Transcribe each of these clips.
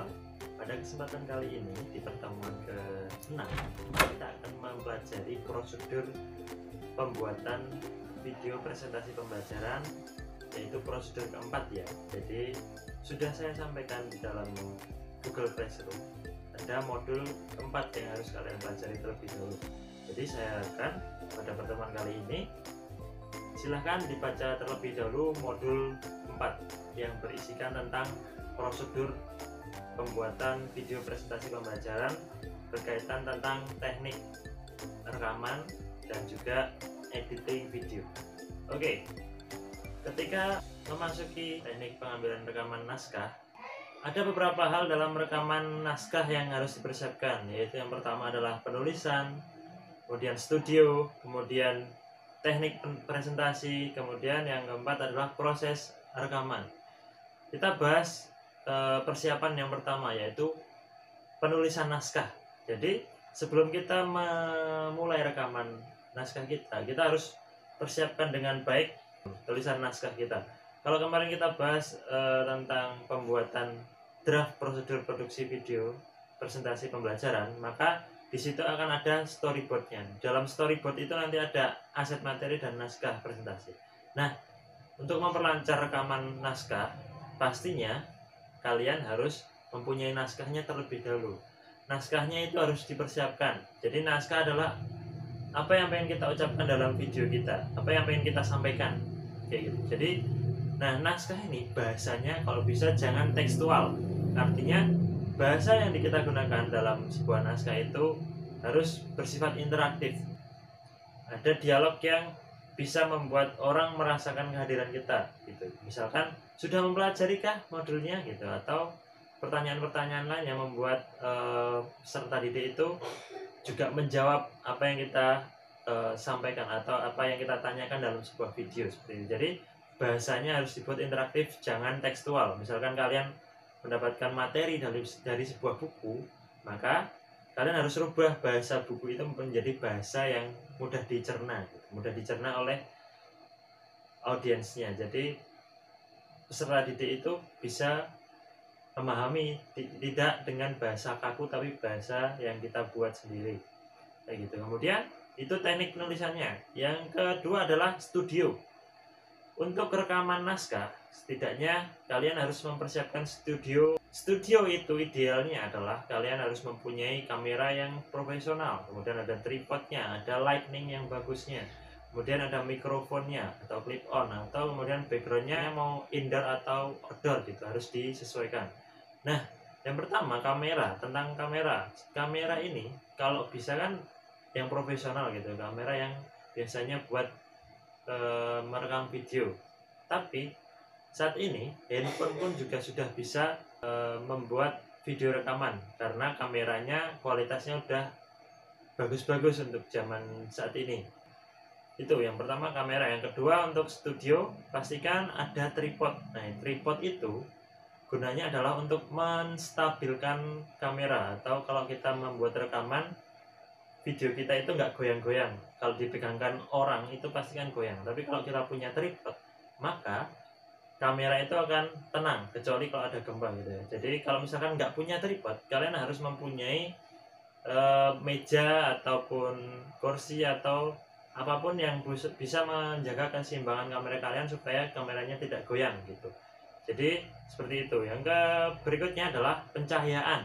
channel. Pada kesempatan kali ini di pertemuan ke-6 kita akan mempelajari prosedur pembuatan video presentasi pembelajaran, yaitu prosedur keempat ya. Jadi sudah saya sampaikan di dalam Google Classroom ada modul keempat yang harus kalian pelajari terlebih dahulu. Jadi saya harapkan pada pertemuan kali ini silahkan dibaca terlebih dahulu modul 4 yang berisikan tentang prosedur pembuatan video presentasi pembelajaran berkaitan tentang teknik rekaman dan juga editing video. Oke, ketika memasuki teknik pengambilan rekaman naskah, ada beberapa hal dalam rekaman naskah yang harus dipersiapkan, yaitu yang pertama adalah penulisan, kemudian studio, kemudian teknik presentasi, kemudian yang keempat adalah proses rekaman. Kita bahas persiapan yang pertama, yaitu penulisan naskah. Jadi sebelum kita memulai rekaman naskah kita harus persiapkan dengan baik tulisan naskah kita. Kalau kemarin kita bahas tentang pembuatan draft prosedur produksi video presentasi pembelajaran, maka di situ akan ada storyboardnya. Dalam storyboard itu nanti ada aset materi dan naskah presentasi. Nah, untuk memperlancar rekaman naskah, pastinya kalian harus mempunyai naskahnya terlebih dahulu. Naskahnya itu harus dipersiapkan. Jadi naskah adalah apa yang pengen kita ucapkan dalam video kita, apa yang pengen kita sampaikan, kayak gitu. Jadi, nah naskah ini bahasanya kalau bisa jangan tekstual. Artinya bahasa yang kita gunakan dalam sebuah naskah itu harus bersifat interaktif. Ada dialog yang bisa membuat orang merasakan kehadiran kita, gitu. Misalkan sudah mempelajari kah modulnya, gitu, atau pertanyaan-pertanyaan lain yang membuat peserta didik itu juga menjawab apa yang kita sampaikan atau apa yang kita tanyakan dalam sebuah video seperti itu. Jadi bahasanya harus dibuat interaktif, jangan tekstual. Misalkan kalian mendapatkan materi dari sebuah buku, maka kalian harus rubah bahasa buku itu menjadi bahasa yang mudah dicerna, mudah dicerna oleh audiensnya. Jadi peserta didik itu bisa memahami tidak dengan bahasa kaku tapi bahasa yang kita buat sendiri, kayak gitu. Kemudian itu teknik penulisannya. Yang kedua adalah studio. Untuk rekaman naskah, setidaknya kalian harus mempersiapkan studio. Studio itu idealnya adalah kalian harus mempunyai kamera yang profesional, kemudian ada tripodnya, ada lighting yang bagusnya, kemudian ada mikrofonnya atau clip on, atau kemudian backgroundnya mau indoor atau outdoor, gitu, harus disesuaikan. Nah, yang pertama kamera. Tentang kamera ini kalau bisa kan yang profesional, gitu, kamera yang biasanya buat merekam video. Tapi saat ini handphone pun juga sudah bisa membuat video rekaman karena kameranya kualitasnya udah bagus-bagus untuk zaman saat ini. Itu yang pertama, kamera. Yang kedua, untuk studio pastikan ada tripod. Nah, tripod itu gunanya adalah untuk menstabilkan kamera, atau kalau kita membuat rekaman video kita itu nggak goyang-goyang. Kalau dipegangkan orang itu pasti kan goyang. Tapi kalau kita punya tripod, maka kamera itu akan tenang, kecuali kalau ada gempa, gitu ya. Jadi kalau misalkan nggak punya tripod, kalian harus mempunyai meja ataupun kursi atau apapun yang bisa menjaga keseimbangan kamera kalian supaya kameranya tidak goyang, gitu. Jadi seperti itu. Yang berikutnya adalah pencahayaan.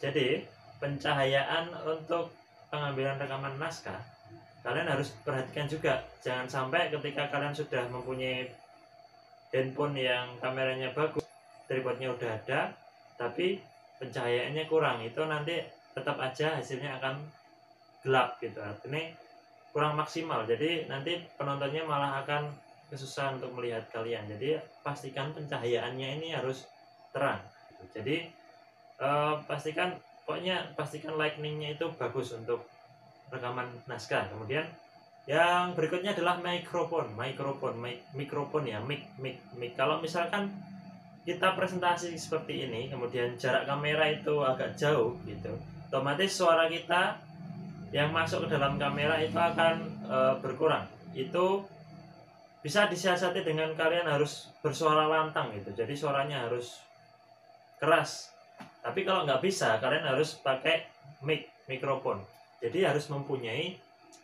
Jadi pencahayaan untuk pengambilan rekaman naskah kalian harus perhatikan juga. Jangan sampai ketika kalian sudah mempunyai handphone yang kameranya bagus, tripodnya udah ada, tapi pencahayaannya kurang, itu nanti tetap aja hasilnya akan gelap, gitu. Artinya kurang maksimal. Jadi nanti penontonnya malah akan kesusahan untuk melihat kalian. Jadi pastikan pencahayaannya ini harus terang. Jadi pastikan lightingnya itu bagus untuk rekaman naskah. Kemudian yang berikutnya adalah mikrofon ya, mic. Kalau misalkan kita presentasi seperti ini, kemudian jarak kamera itu agak jauh, gitu, otomatis suara kita yang masuk ke dalam kamera itu akan berkurang. Itu bisa disiasati dengan kalian harus bersuara lantang, gitu. Jadi suaranya harus keras, Tapi kalau nggak bisa, kalian harus pakai mikrofon. Jadi harus mempunyai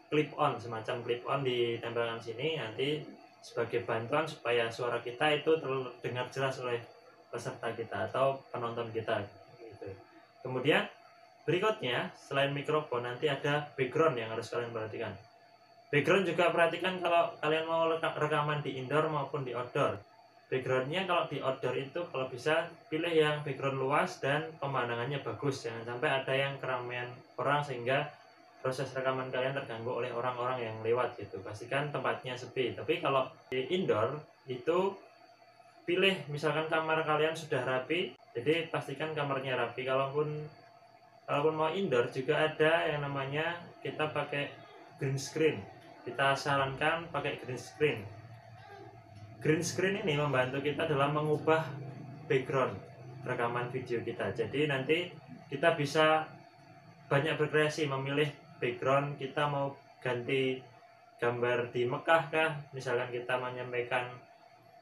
clip on, semacam clip on ditempelkan sini nanti sebagai bantuan supaya suara kita itu terdengar jelas oleh peserta kita atau penonton kita gitu. Kemudian berikutnya selain mikrofon nanti ada background yang harus kalian perhatikan. Background juga perhatikan kalau kalian mau rekaman di indoor maupun di outdoor. Backgroundnya kalau di outdoor itu kalau bisa pilih yang background luas dan pemandangannya bagus, jangan sampai ada yang keramaian orang sehingga proses rekaman kalian terganggu oleh orang-orang yang lewat gitu. Pastikan tempatnya sepi. Tapi kalau di indoor itu pilih misalkan kamar kalian sudah rapi, jadi pastikan kamarnya rapi. Kalaupun mau indoor juga ada yang namanya kita pakai green screen. Kita sarankan pakai green screen. Green screen ini membantu kita dalam mengubah background rekaman video kita. Jadi nanti kita bisa banyak berkreasi memilih background. Kita mau ganti gambar di Mekah kah, misalkan kita menyampaikan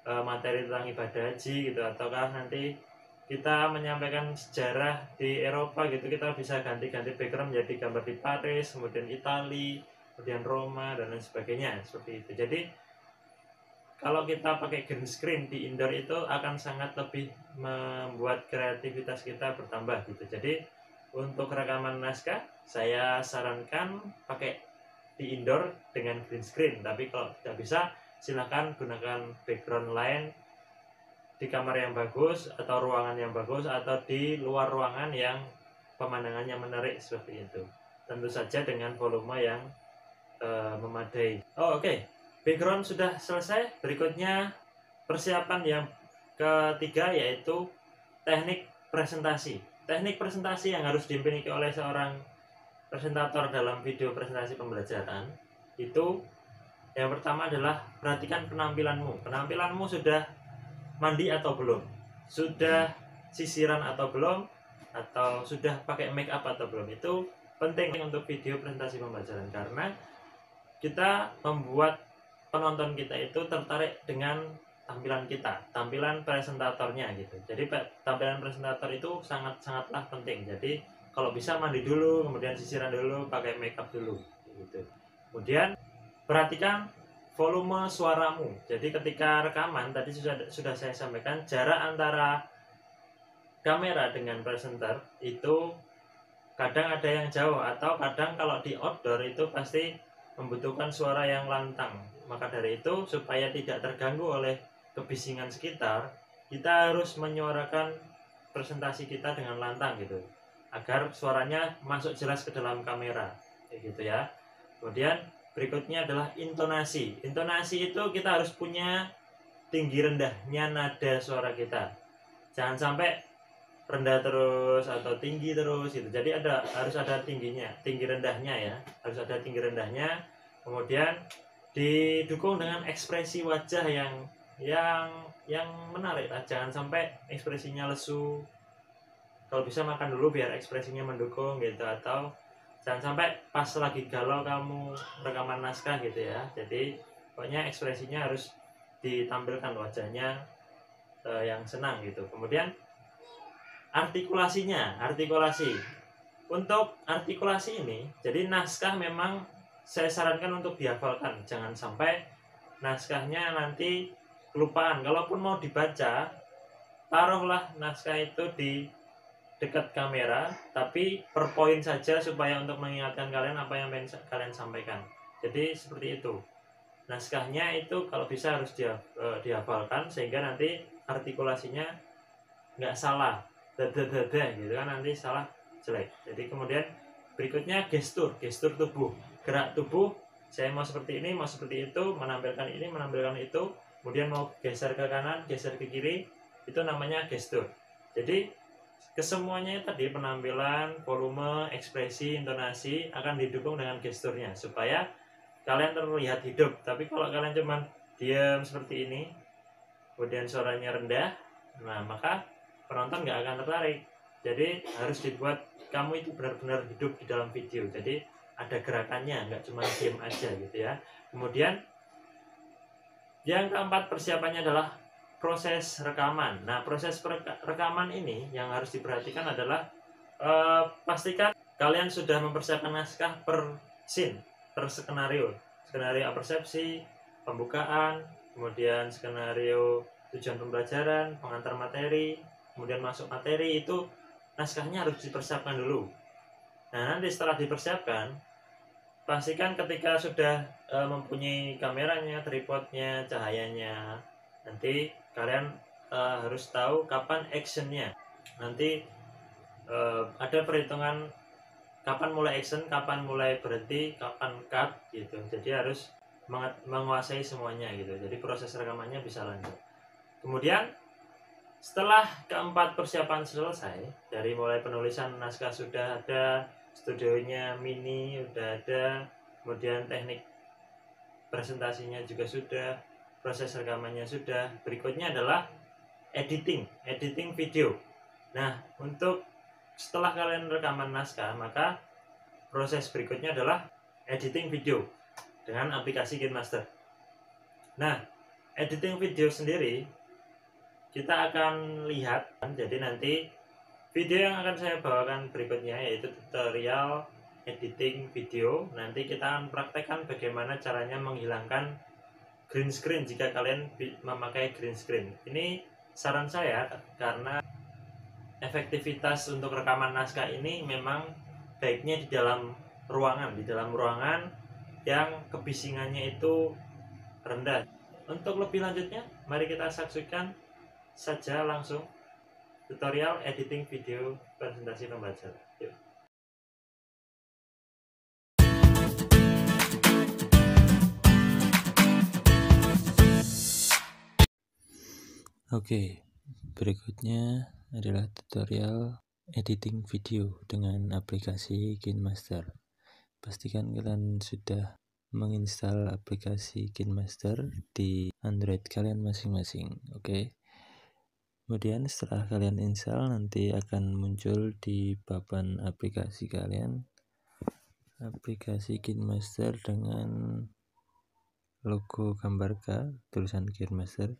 materi tentang ibadah haji gitu, ataukah nanti kita menyampaikan sejarah di Eropa gitu, kita bisa ganti-ganti background menjadi gambar di Paris, kemudian Italia, kemudian Roma dan lain sebagainya seperti itu. Jadi kalau kita pakai green screen di indoor itu akan sangat lebih membuat kreativitas kita bertambah gitu. Jadi untuk rekaman naskah saya sarankan pakai di indoor dengan green screen. Tapi kalau tidak bisa silakan gunakan background lain di kamar yang bagus atau ruangan yang bagus atau di luar ruangan yang pemandangannya menarik seperti itu. Tentu saja dengan volume yang memadai. Oke. Background sudah selesai. Berikutnya persiapan yang ketiga yaitu teknik presentasi. Teknik presentasi yang harus dimiliki oleh seorang presentator dalam video presentasi pembelajaran itu yang pertama adalah perhatikan penampilanmu. Penampilanmu sudah mandi atau belum? Sudah sisiran atau belum? Atau sudah pakai make up atau belum? Itu penting untuk video presentasi pembelajaran karena kita membuat penonton kita itu tertarik dengan tampilan kita, tampilan presentatornya gitu. Jadi tampilan presentator itu sangatlah penting. Jadi kalau bisa mandi dulu, kemudian sisiran dulu, pakai makeup dulu gitu. Kemudian perhatikan volume suaramu. Jadi ketika rekaman tadi sudah saya sampaikan jarak antara kamera dengan presenter itu kadang ada yang jauh atau kadang kalau di outdoor itu pasti membutuhkan suara yang lantang. Maka dari itu supaya tidak terganggu oleh kebisingan sekitar, kita harus menyuarakan presentasi kita dengan lantang gitu, agar suaranya masuk jelas ke dalam kamera, kayak gitu ya. Kemudian berikutnya adalah intonasi. Intonasi itu kita harus punya tinggi rendahnya nada suara kita. Jangan sampai rendah terus atau tinggi terus gitu. Jadi harus ada tingginya, tinggi rendahnya ya. Harus ada tinggi rendahnya. Kemudian didukung dengan ekspresi wajah yang menarik lah. Jangan sampai ekspresinya lesu. Kalau bisa makan dulu biar ekspresinya mendukung gitu, atau jangan sampai pas lagi galau kamu rekaman naskah gitu ya. Jadi pokoknya ekspresinya harus ditampilkan wajahnya yang senang gitu. Kemudian artikulasi. Untuk artikulasi ini, jadi naskah memang saya sarankan untuk dihafalkan. Jangan sampai naskahnya nanti kelupaan. Kalaupun mau dibaca, taruhlah naskah itu di dekat kamera, tapi per poin saja supaya untuk mengingatkan kalian apa yang kalian sampaikan. Jadi seperti itu. Naskahnya itu kalau bisa harus dihafalkan sehingga nanti artikulasinya nggak salah. Gitu kan, nanti salah jelek. Jadi kemudian berikutnya gestur tubuh. Gerak tubuh, saya mau seperti ini, mau seperti itu, menampilkan ini, menampilkan itu, kemudian mau geser ke kanan, geser ke kiri, itu namanya gestur. Jadi kesemuanya tadi penampilan, volume, ekspresi, intonasi akan didukung dengan gesturnya supaya kalian terlihat hidup. Tapi kalau kalian cuma diam seperti ini, kemudian suaranya rendah, nah maka penonton nggak akan tertarik. Jadi harus dibuat kamu itu benar-benar hidup di dalam video. Jadi ada gerakannya, nggak cuma diam aja gitu ya. Kemudian yang keempat persiapannya adalah proses rekaman. Nah, proses rekaman ini yang harus diperhatikan adalah pastikan kalian sudah mempersiapkan naskah per scene, per skenario persepsi, pembukaan, kemudian skenario tujuan pembelajaran, pengantar materi, kemudian masuk materi. Itu naskahnya harus dipersiapkan dulu. Nah, nanti setelah dipersiapkan, pastikan ketika sudah mempunyai kameranya, tripodnya, cahayanya, nanti kalian harus tahu kapan actionnya. Nanti ada perhitungan kapan mulai action, kapan mulai berhenti, kapan cut gitu. Jadi harus menguasai semuanya gitu. Jadi proses rekamannya bisa lanjut. Kemudian setelah keempat persiapan selesai, dari mulai penulisan naskah sudah ada, studionya mini udah ada, kemudian teknik presentasinya juga sudah, proses rekamannya sudah. Berikutnya adalah editing video. Nah, untuk setelah kalian rekaman naskah, maka proses berikutnya adalah editing video dengan aplikasi KinMaster. Nah, editing video sendiri kita akan lihat, jadi nanti video yang akan saya bawakan berikutnya yaitu tutorial editing video. Nanti kita akan praktekkan bagaimana caranya menghilangkan green screen jika kalian memakai green screen. Ini saran saya karena efektivitas untuk rekaman naskah ini memang baiknya di dalam ruangan yang kebisingannya itu rendah. Untuk lebih lanjutnya, mari kita saksikan saja langsung tutorial editing video presentasi pembelajaran. Yuk. Oke, berikutnya adalah tutorial editing video dengan aplikasi KinMaster. Pastikan kalian sudah menginstal aplikasi KinMaster di Android kalian masing-masing. Oke. Kemudian setelah kalian install, nanti akan muncul di papan aplikasi kalian aplikasi KinMaster dengan logo gambar K, tulisan KinMaster.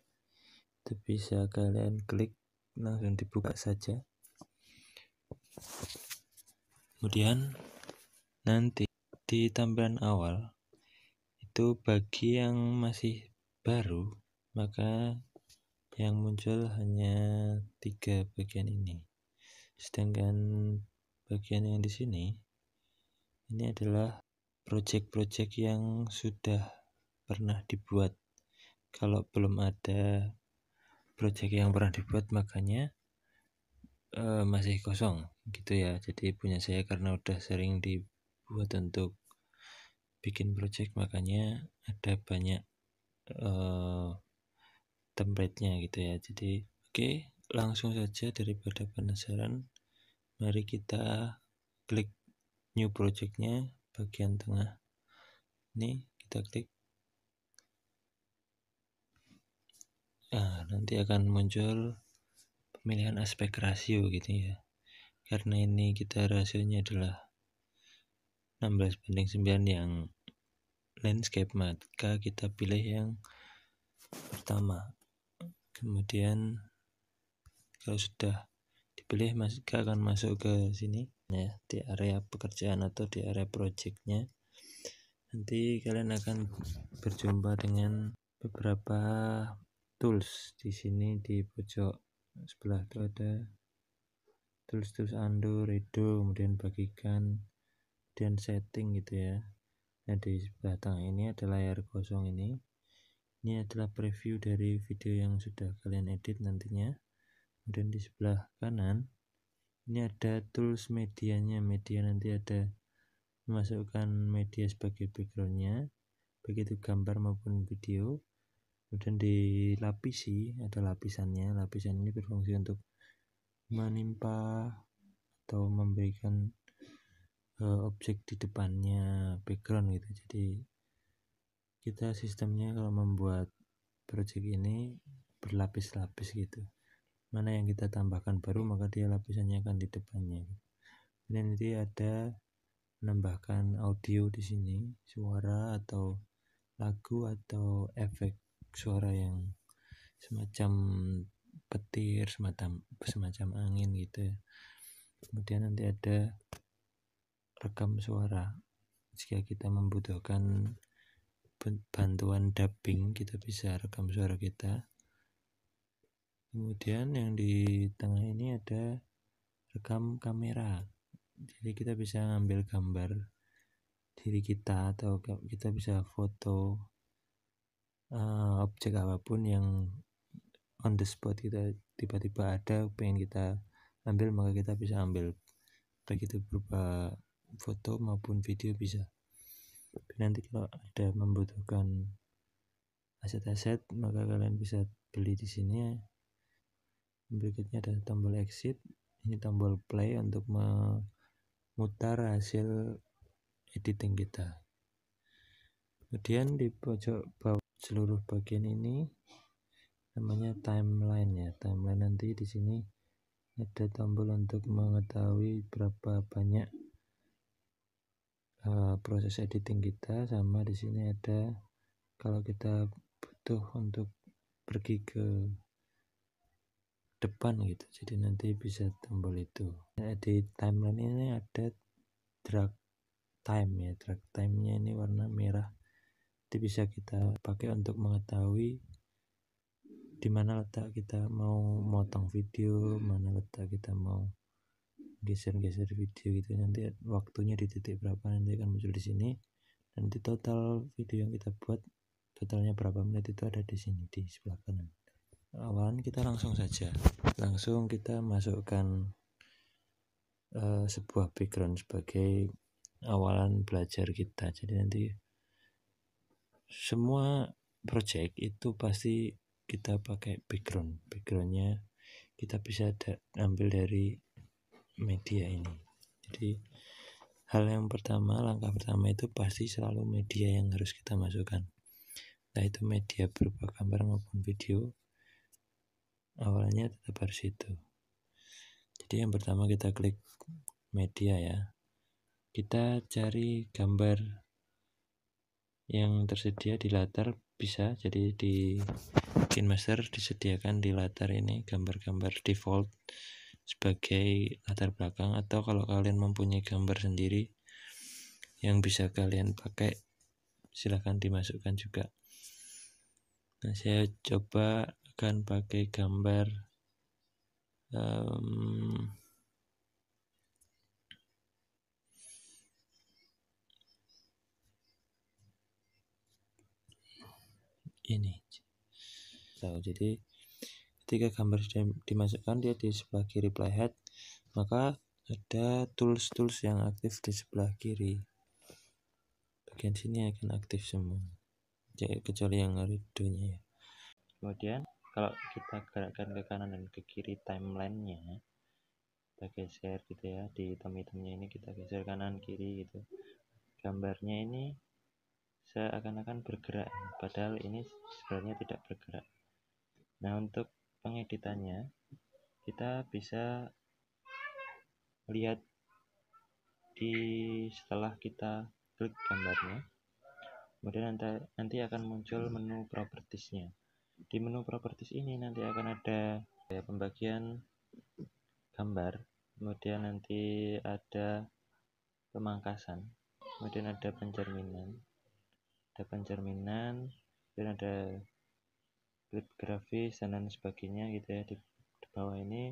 Itu bisa kalian klik, langsung dibuka saja. Kemudian nanti di tampilan awal itu bagi yang masih baru, maka yang muncul hanya 3 bagian ini. Sedangkan bagian yang di sini ini adalah project-project yang sudah pernah dibuat. Kalau belum ada project yang pernah dibuat, makanya masih kosong gitu ya. Jadi punya saya karena udah sering dibuat untuk bikin project, makanya ada banyak template-nya gitu ya. Jadi oke, langsung saja daripada penasaran, mari kita klik new project-nya bagian tengah. Ini kita klik. Nah, nanti akan muncul pemilihan aspek rasio gitu ya. Karena ini kita rasionya adalah 16:9 yang landscape, maka kita pilih yang pertama. Kemudian kalau sudah dipilih, maka akan masuk ke sini ya, di area pekerjaan atau di area projectnya. Nanti kalian akan berjumpa dengan beberapa tools. Di sini di pojok sebelah itu ada tools undo, redo, kemudian bagikan, dan setting gitu ya. Nah, di sebelah tengah ini ada layar kosong ini. Ini adalah preview dari video yang sudah kalian edit nantinya. Kemudian di sebelah kanan ini ada tools medianya. Media nanti ada memasukkan media sebagai backgroundnya, baik itu gambar maupun video. Kemudian dilapisi, ada lapisannya. Lapisan ini berfungsi untuk menimpa atau memberikan objek di depannya background gitu. Jadi kita sistemnya kalau membuat project ini berlapis-lapis gitu. Mana yang kita tambahkan baru, maka dia lapisannya akan di depannya. Dan nanti ada menambahkan audio di sini, suara atau lagu atau efek suara yang semacam petir, semacam angin gitu. Kemudian nanti ada rekam suara. Jika kita membutuhkan bantuan dubbing, kita bisa rekam suara kita. Kemudian yang di tengah ini ada rekam kamera. Jadi kita bisa ngambil gambar diri kita, atau kita bisa foto objek apapun yang on the spot kita tiba-tiba ada pengen kita ambil, maka kita bisa ambil, baik itu berupa foto maupun video bisa. Nanti kalau ada membutuhkan aset-aset, maka kalian bisa beli di sini. Berikutnya ada tombol exit, ini tombol play untuk memutar hasil editing kita. Kemudian di pojok bawah seluruh bagian ini namanya timeline ya. Timeline nanti di sini ada tombol untuk mengetahui berapa banyak proses editing kita, sama di sini ada kalau kita butuh untuk pergi ke depan gitu, jadi nanti bisa tombol itu. Di timeline ini ada drag time ya, drag time-nya ini warna merah. Itu bisa kita pakai untuk mengetahui di mana letak kita mau motong video, mana letak kita mau geser-geser video gitu. Nanti waktunya di titik berapa nanti akan muncul di sini. Nanti total video yang kita buat totalnya berapa menit itu ada di sini di sebelah kanan. Awalan kita langsung kita masukkan sebuah background sebagai awalan belajar kita. Jadi nanti semua project itu pasti kita pakai backgroundnya kita bisa ambil dari media ini. Jadi langkah pertama itu pasti selalu media yang harus kita masukkan. Nah, itu media berupa gambar maupun video, awalnya tetap harus itu. Jadi yang pertama kita klik media ya, kita cari gambar yang tersedia di latar bisa. Jadi di KineMaster disediakan di latar ini gambar-gambar default sebagai latar belakang, atau kalau kalian mempunyai gambar sendiri yang bisa kalian pakai, silahkan dimasukkan juga. Nah, saya coba akan pakai gambar ini. Jadi ketika gambar sudah dimasukkan, dia di sebelah kiri playhead, maka ada tools yang aktif di sebelah kiri. Bagian sini akan aktif semua, kecuali yang redonya ya. Kemudian kalau kita gerakkan ke kanan dan ke kiri timelinenya, kita geser gitu ya, di item-itemnya ini kita geser kanan kiri gitu. Gambarnya ini seakan-akan bergerak, padahal ini sebenarnya tidak bergerak. Nah, untuk pengeditannya kita bisa lihat setelah kita klik gambarnya, kemudian nanti akan muncul menu propertiesnya. Di menu properties ini nanti akan ada pembagian gambar, kemudian nanti ada pemangkasan, kemudian ada pencerminan, dan ada klip grafis dan lain sebagainya gitu ya. Di bawah ini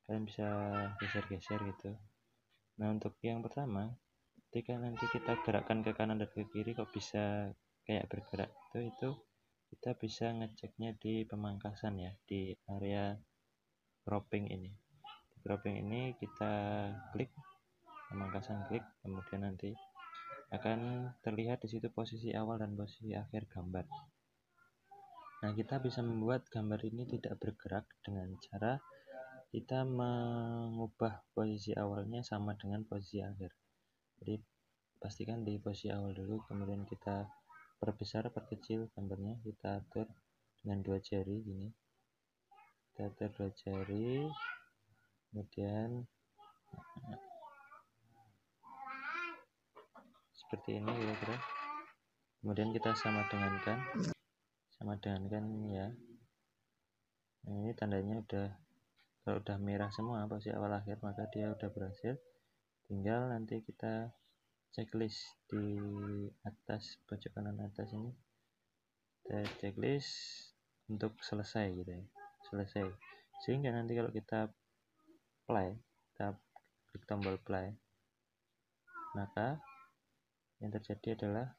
kalian bisa geser-geser gitu. Nah, untuk yang pertama, ketika nanti kita gerakkan ke kanan dan ke kiri kok bisa kayak bergerak itu kita bisa ngeceknya di pemangkasan ya, di area cropping ini. Di cropping ini kita klik pemangkasan, kemudian nanti akan terlihat di situ posisi awal dan posisi akhir gambar. Nah, kita bisa membuat gambar ini tidak bergerak dengan cara kita mengubah posisi awalnya sama dengan posisi akhir. Jadi pastikan di posisi awal dulu, kemudian kita perbesar, perkecil gambarnya, kita atur dengan 2 jari gini. Kita atur 2 jari, kemudian seperti ini kira-kira. Kemudian kita sama dengankan ya. Nah, ini tandanya kalau udah merah semua posisi awal akhir, maka dia udah berhasil. Tinggal nanti kita checklist di atas pojok kanan atas ini, kita checklist untuk selesai gitu ya, selesai. Sehingga nanti kalau kita play, kita klik tombol play, maka yang terjadi adalah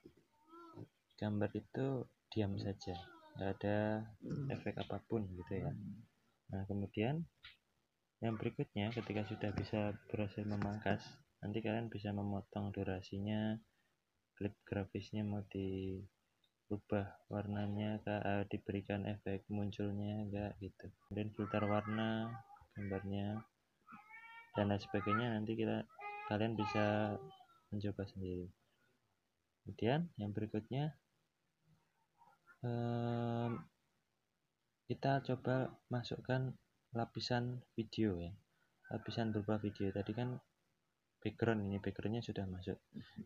gambar itu diam saja, nggak ada efek apapun gitu ya. Nah, kemudian yang berikutnya, ketika sudah bisa berhasil memangkas, nanti kalian bisa memotong durasinya, klip grafisnya mau diubah warnanya, diberikan efek munculnya enggak gitu. Kemudian filter warna gambarnya dan lain sebagainya, nanti kalian bisa mencoba sendiri. Kemudian yang berikutnya, kita coba masukkan lapisan video ya, lapisan berupa video. Tadi kan backgroundnya sudah masuk.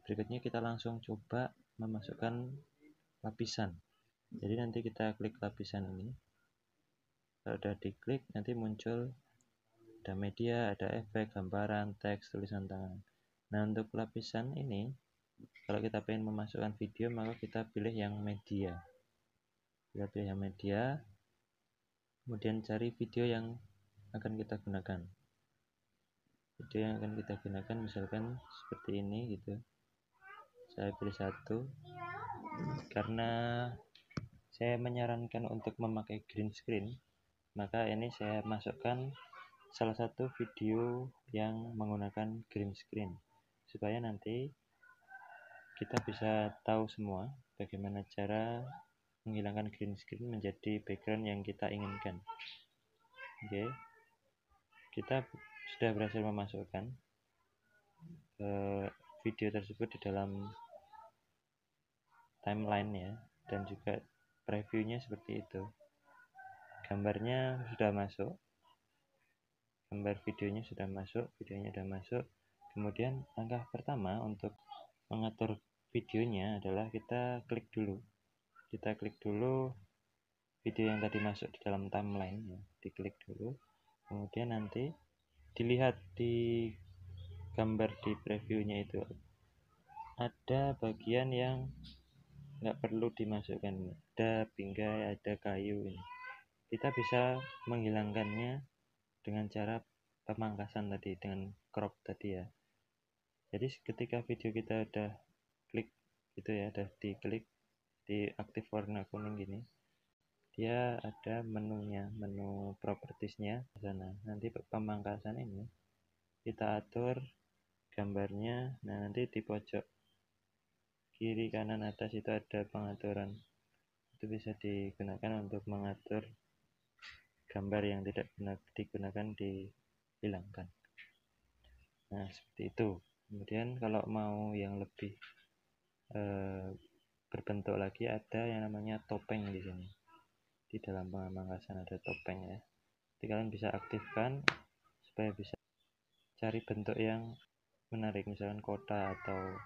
Berikutnya kita langsung coba memasukkan lapisan. Jadi nanti kita klik lapisan ini. Kalau sudah diklik, nanti muncul ada media, ada efek, gambaran, teks, tulisan tangan. Nah, untuk lapisan ini, kalau kita ingin memasukkan video, maka kita pilih yang media. Kita pilih yang media, kemudian cari video yang akan kita gunakan. Video yang akan kita gunakan misalkan seperti ini gitu. Saya pilih satu karena saya menyarankan untuk memakai green screen, maka ini saya masukkan salah satu video yang menggunakan green screen supaya nanti kita bisa tahu semua bagaimana cara menghilangkan green screen menjadi background yang kita inginkan. Oke, kita sudah berhasil memasukkan video tersebut di dalam timeline ya, dan juga previewnya seperti itu. Gambarnya sudah masuk, gambar videonya sudah masuk, Kemudian langkah pertama untuk mengatur videonya adalah kita klik dulu video yang tadi masuk di dalam timeline ya, diklik dulu. Kemudian nanti dilihat di gambar di previewnya itu ada bagian yang nggak perlu dimasukkan, ada bingkai, ada kayu. Ini kita bisa menghilangkannya dengan cara pemangkasan tadi, dengan crop tadi ya. Jadi ketika video kita udah klik gitu ya, udah diklik di aktif warna kuning gini, dia ada menunya, menu propertiesnya di sana. Nanti pemangkasan ini kita atur gambarnya. Nah, nanti di pojok kiri kanan atas itu ada pengaturan. Itu bisa digunakan untuk mengatur gambar yang tidak digunakan dihilangkan. Nah, seperti itu. Kemudian kalau mau yang lebih berbentuk lagi, ada yang namanya topeng di sini. Di dalam pemangkasan ada topeng ya. Jadi kalian bisa aktifkan supaya bisa cari bentuk yang menarik, misalkan kotak atau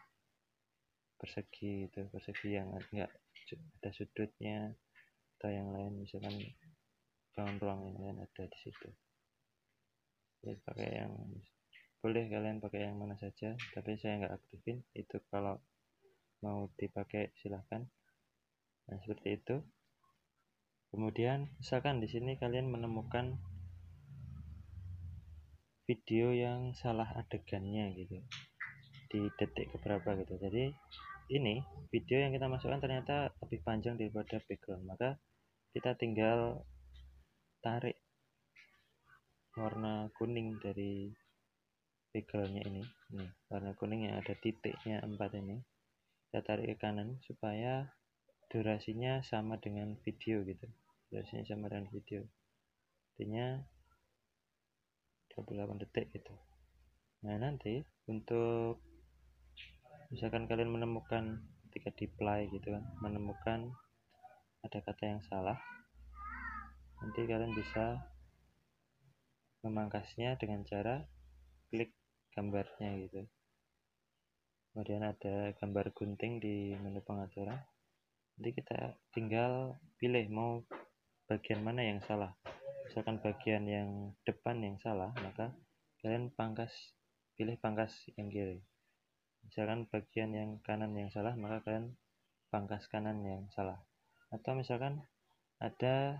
persegi itu, persegi yang enggak ada sudutnya atau yang lain, misalkan ruang-ruang yang lain ada di situ. Jadi pakai yang boleh kalian pakai yang mana saja, tapi saya nggak aktifin itu. Kalau mau dipakai silahkan. Nah, seperti itu. Kemudian misalkan di sini kalian menemukan video yang salah adegannya gitu di detik keberapa gitu. Jadi ini video yang kita masukkan ternyata lebih panjang daripada background, maka kita tinggal tarik warna kuning dari backgroundnya ini, warna kuning yang ada titiknya 4 ini, kita tarik ke kanan supaya durasinya sama dengan video gitu. Artinya 28 detik gitu. Nah, nanti untuk misalkan kalian menemukan ketika di play gitu kan, menemukan ada kata yang salah, nanti kalian bisa memangkasnya dengan cara klik gambarnya gitu. Kemudian ada gambar gunting di menu pengaturan. Nanti kita tinggal pilih mau bagian mana yang salah. misalkan bagian yang depan yang salah, maka kalian pilih pangkas yang kiri. Misalkan bagian yang kanan yang salah, maka kalian pangkas kanan yang salah. Atau misalkan ada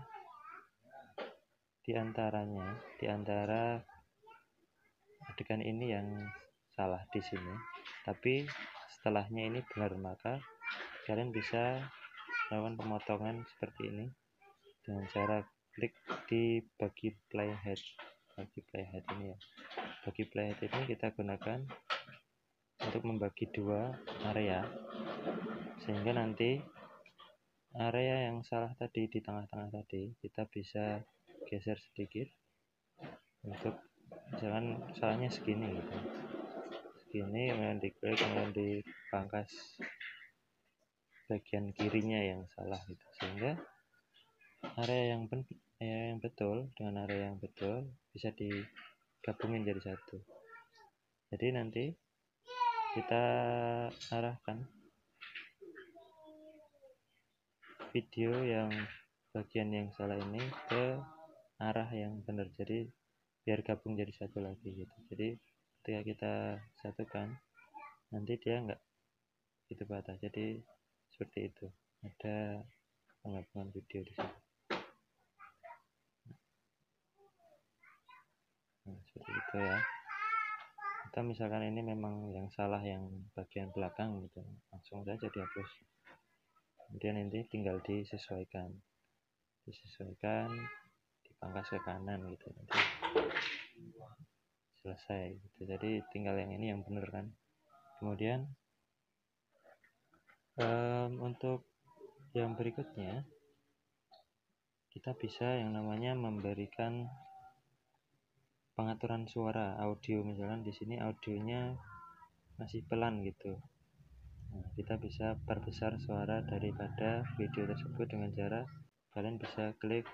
di antara adegan ini yang salah di sini, tapi setelahnya ini benar, maka kalian bisa melakukan pemotongan seperti ini dengan cara klik di bagi playhead ini ya. Bagi playhead ini kita gunakan untuk membagi dua area, sehingga nanti area yang salah tadi di tengah-tengah tadi kita bisa geser sedikit untuk misalkan salahnya segini gitu, segini, kemudian diklik, kemudian dipangkas bagian kirinya yang salah gitu, sehingga area yang betul dengan area yang betul bisa digabungin jadi satu. Jadi nanti kita arahkan video yang bagian yang salah ini ke arah yang benar, jadi biar gabung jadi satu lagi gitu. Jadi ketika kita satukan nanti dia enggak gitu patah, jadi seperti itu, ada penggabungan video di sini. Nah, seperti itu ya. Atau misalkan ini memang yang salah yang bagian belakang gitu, langsung saja dihapus. Kemudian nanti tinggal disesuaikan, dipangkas ke kanan gitu, nanti selesai gitu. Jadi tinggal yang ini yang benar kan. Kemudian untuk yang berikutnya kita bisa yang namanya memberikan pengaturan suara audio. Misalkan di sini audionya masih pelan gitu. Nah, kita bisa perbesar suara daripada video tersebut dengan cara kalian bisa klik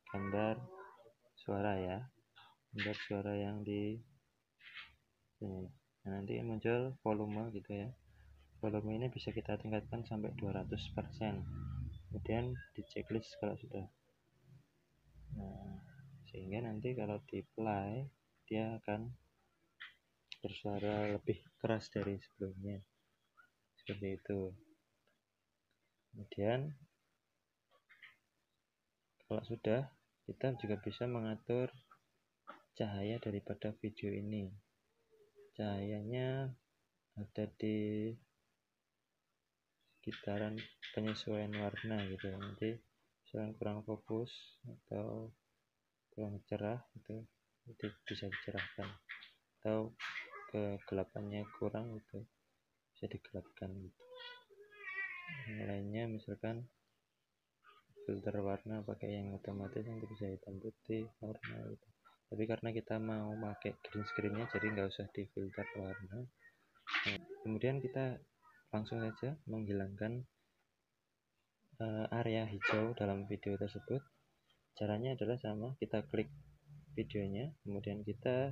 gambar suara ya, gambar suara yang di sini. Nah, nanti muncul volume gitu ya. Volume ini bisa kita tingkatkan sampai 200%. Kemudian di checklist kalau sudah. Nah, sehingga nanti kalau di play dia akan bersuara lebih keras dari sebelumnya. Seperti itu. Kemudian kalau sudah, kita juga bisa mengatur cahaya daripada video ini. Cahayanya ada di sekitaran penyesuaian warna gitu. Nanti misalkan kurang fokus atau kurang cerah itu bisa dicerahkan, atau kegelapannya kurang itu bisa digelapkan gitu. Yang lainnya misalkan filter warna pakai yang otomatis, nanti bisa hitam putih warna gitu. Tapi karena kita mau pakai green screennya, jadi nggak usah di filter warna. Nah, kemudian kita langsung saja menghilangkan area hijau dalam video tersebut. Caranya adalah sama, kita klik videonya, kemudian kita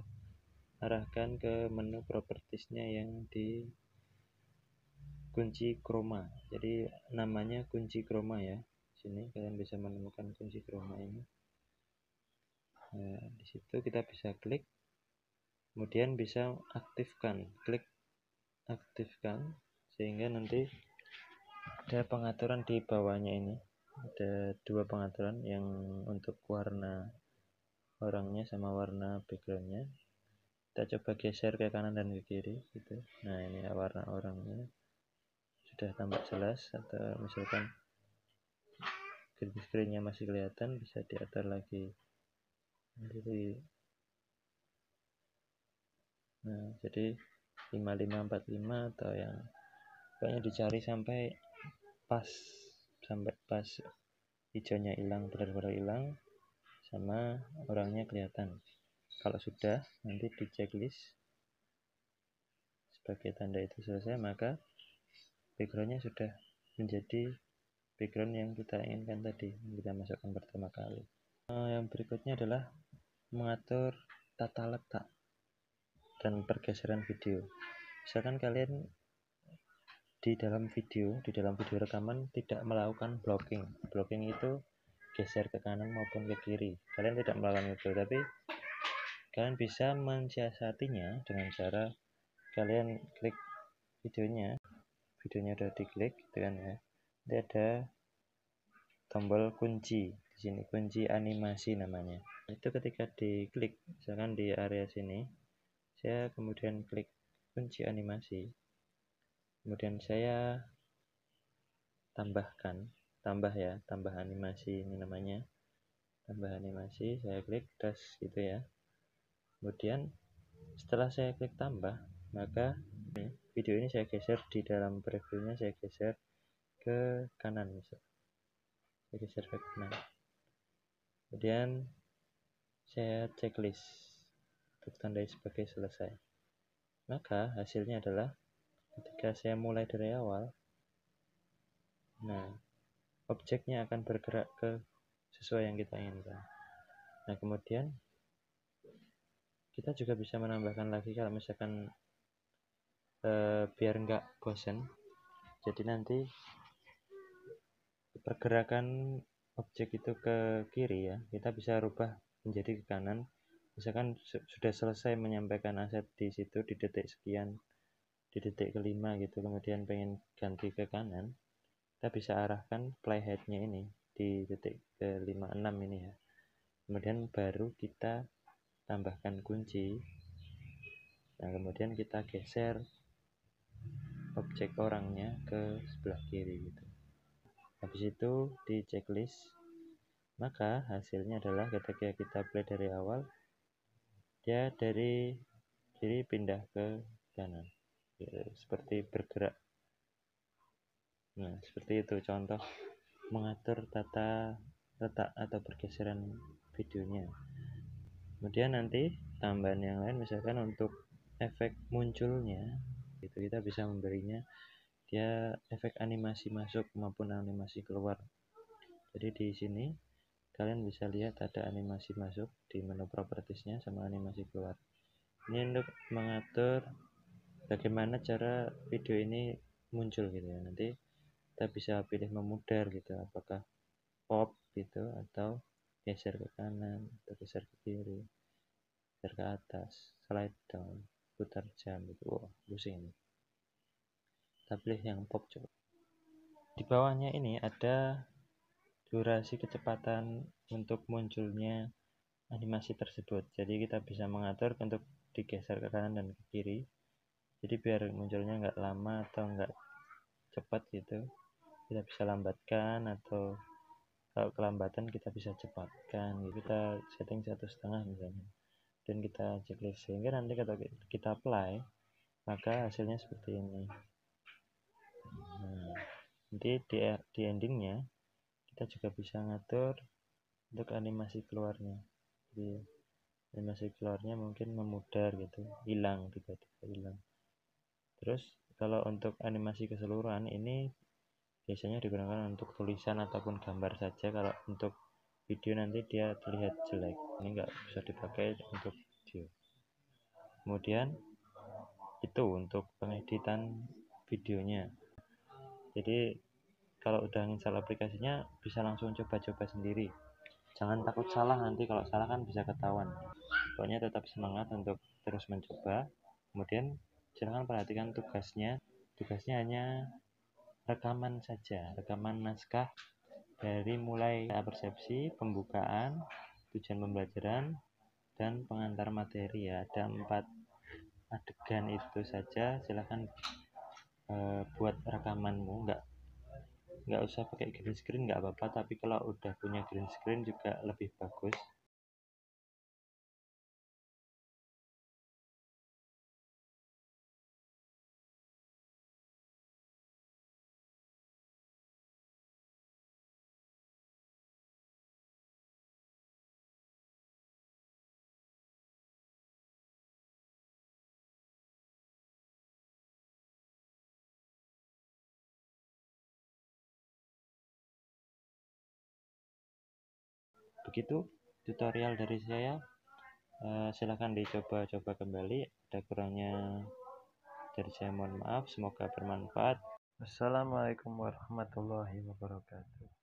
arahkan ke menu propertiesnya yang di kunci chroma. Jadi namanya kunci chroma ya. Sini kalian bisa menemukan kunci chroma ini. Nah, di situ kita bisa klik, kemudian bisa aktifkan, klik aktifkan, sehingga nanti ada pengaturan di bawahnya ini. Ada dua pengaturan, yang untuk warna orangnya sama warna backgroundnya. Kita coba geser ke kanan dan ke kiri gitu. Nah, ini warna orangnya sudah tampak jelas. Atau misalkan green screen-nya masih kelihatan, bisa diatur lagi. Nah, jadi 5545 atau yang pokoknya dicari sampai pas hijaunya hilang, benar-benar hilang, sama orangnya kelihatan. Kalau sudah, nanti di checklist sebagai tanda itu selesai, maka backgroundnya sudah menjadi background yang kita inginkan tadi, yang kita masukkan pertama kali. Yang berikutnya adalah mengatur tata letak dan pergeseran video. Misalkan kalian di dalam video rekaman tidak melakukan blocking. Blocking itu geser ke kanan maupun ke kiri. Kalian tidak melakukan itu, tapi kalian bisa mensiasatinya dengan cara kalian klik videonya udah diklik gitu kan ya. Nanti ada tombol kunci di sini, kunci animasi namanya. Itu ketika diklik, misalkan di area sini, saya kemudian klik kunci animasi, kemudian saya tambah animasi, ini namanya tambah animasi, saya klik das gitu ya. Kemudian setelah saya klik tambah, maka video ini saya geser di dalam previewnya, saya geser ke kanan, saya geser ke kanan. Kemudian saya checklist untuk tandai sebagai selesai. Maka hasilnya adalah ketika saya mulai dari awal, nah objeknya akan bergerak ke sesuai yang kita inginkan. Nah kemudian kita juga bisa menambahkan lagi kalau misalkan biar nggak bosan, jadi nanti pergerakan objek itu ke kiri ya, kita bisa rubah menjadi ke kanan. Misalkan sudah selesai menyampaikan aset di situ di detik sekian, di detik kelima gitu, kemudian pengen ganti ke kanan, kita bisa arahkan playheadnya ini di detik ke 56 ini ya. Kemudian baru kita tambahkan kunci. Nah kemudian kita geser objek orangnya ke sebelah kiri gitu. Habis itu di checklist, maka hasilnya adalah ketika kita play dari awal, dia dari kiri pindah ke kanan gitu, seperti bergerak. Nah seperti itu contoh mengatur tata letak atau pergeseran videonya. Kemudian nanti tambahan yang lain, misalkan untuk efek munculnya itu kita bisa memberinya dia efek animasi masuk maupun animasi keluar. Jadi di sini kalian bisa lihat ada animasi masuk di menu propertiesnya sama animasi keluar. Ini untuk mengatur bagaimana cara video ini muncul gitu ya. Nanti kita bisa pilih memudar gitu, apakah pop gitu atau geser ke kanan atau geser ke kiri, geser ke atas, slide down, putar jam gitu. Wah pusing. Kita pilih yang pop coba. Di bawahnya ini ada durasi kecepatan untuk munculnya animasi tersebut. Jadi kita bisa mengatur untuk digeser ke kanan dan ke kiri. Jadi biar munculnya nggak lama atau nggak cepat gitu. Kita bisa lambatkan, atau kalau kelambatan kita bisa cepatkan. Kita setting 1,5 misalnya. Dan kita checklist sehingga nanti kalau kita apply, maka hasilnya seperti ini. Nah, nanti di endingnya kita juga bisa ngatur untuk animasi keluarnya. Jadi animasi keluarnya mungkin memudar gitu, hilang, tiba-tiba hilang. Terus kalau untuk animasi keseluruhan ini biasanya digunakan untuk tulisan ataupun gambar saja. Kalau untuk video nanti dia terlihat jelek, ini nggak bisa dipakai untuk video. Kemudian itu untuk pengeditan videonya. Jadi kalau udah install aplikasinya bisa langsung coba-coba sendiri. Jangan takut salah, nanti kalau salah kan bisa ketahuan. Pokoknya tetap semangat untuk terus mencoba. Kemudian silahkan perhatikan tugasnya. Tugasnya hanya rekaman saja, rekaman naskah dari mulai persepsi, pembukaan, tujuan pembelajaran, dan pengantar materi ya. Ada 4 adegan itu saja. Silahkan buat rekamanmu, nggak usah pakai green screen nggak apa-apa, tapi kalau udah punya green screen juga lebih bagus. Begitu tutorial dari saya. Silahkan dicoba-coba kembali. Ada kurangnya dari saya mohon maaf. Semoga bermanfaat. Wassalamualaikum warahmatullahi wabarakatuh.